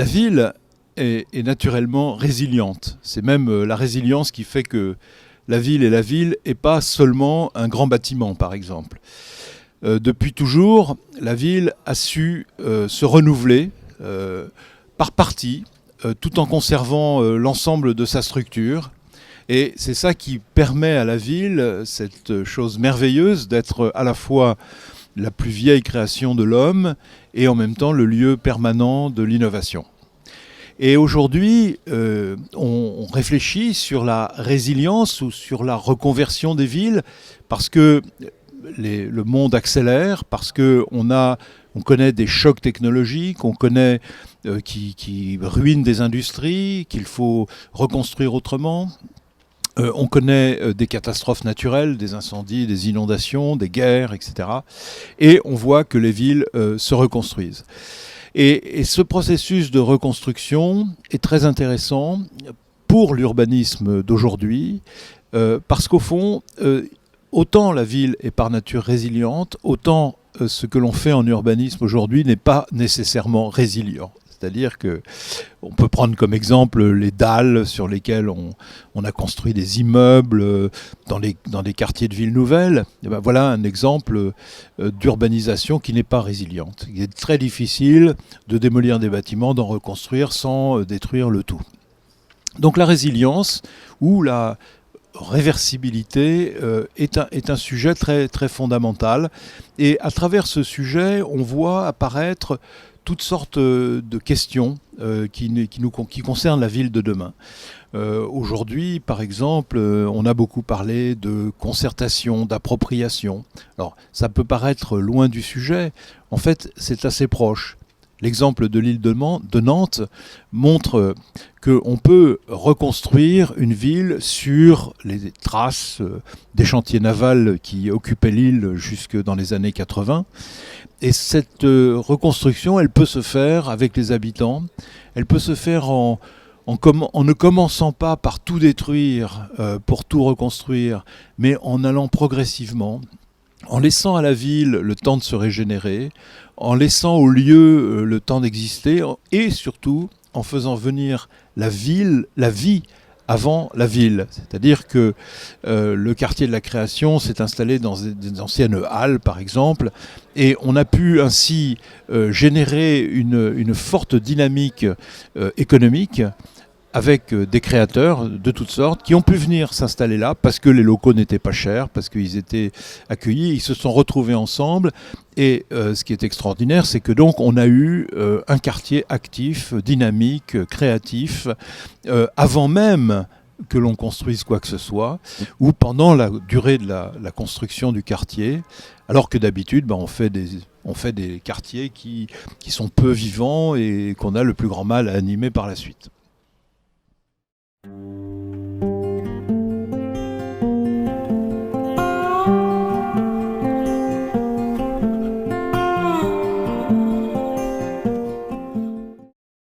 ville est naturellement résiliente. C'est même la résilience qui fait que la ville est la ville et pas seulement un grand bâtiment, par exemple. Depuis toujours, la ville a su se renouveler par partie, tout en conservant l'ensemble de sa structure. Et c'est ça qui permet à la ville, cette chose merveilleuse, d'être à la fois la plus vieille création de l'homme et en même temps le lieu permanent de l'innovation. Et aujourd'hui, on réfléchit sur la résilience ou sur la reconversion des villes parce que le monde accélère, parce qu'on connaît des chocs technologiques, on connaît qui ruinent des industries, qu'il faut reconstruire autrement. On connaît des catastrophes naturelles, des incendies, des inondations, des guerres, etc. Et on voit que les villes se reconstruisent. Et ce processus de reconstruction est très intéressant pour l'urbanisme d'aujourd'hui, parce qu'au fond, autant la ville est par nature résiliente, autant ce que l'on fait en urbanisme aujourd'hui n'est pas nécessairement résilient. C'est-à-dire qu'on peut prendre comme exemple les dalles sur lesquelles on a construit des immeubles dans des quartiers de villes nouvelles. Et ben voilà un exemple d'urbanisation qui n'est pas résiliente. Il est très difficile de démolir des bâtiments, d'en reconstruire sans détruire le tout. Donc la résilience ou la réversibilité est un sujet très, très fondamental. Et à travers ce sujet, on voit apparaître toutes sortes de questions qui concernent la ville de demain. Aujourd'hui, par exemple, on a beaucoup parlé de concertation, d'appropriation. Alors, ça peut paraître loin du sujet. En fait, c'est assez proche. L'exemple de l'île de Nantes montre qu'on peut reconstruire une ville sur les traces des chantiers navals qui occupaient l'île jusque dans les années 80. Et cette reconstruction, elle peut se faire avec les habitants. Elle peut se faire en ne commençant pas par tout détruire pour tout reconstruire, mais en allant progressivement, en laissant à la ville le temps de se régénérer, en laissant au lieu le temps d'exister, et surtout en faisant venir la vie avant la ville. C'est-à-dire que le quartier de la création s'est installé dans des anciennes halles, par exemple, et on a pu ainsi générer une forte dynamique économique avec des créateurs de toutes sortes qui ont pu venir s'installer là parce que les locaux n'étaient pas chers, parce qu'ils étaient accueillis, ils se sont retrouvés ensemble. Et ce qui est extraordinaire, c'est que donc on a eu un quartier actif, dynamique, créatif, avant même que l'on construise quoi que ce soit, ou pendant la durée de la construction du quartier, alors que d'habitude, on fait des quartiers qui sont peu vivants et qu'on a le plus grand mal à animer par la suite.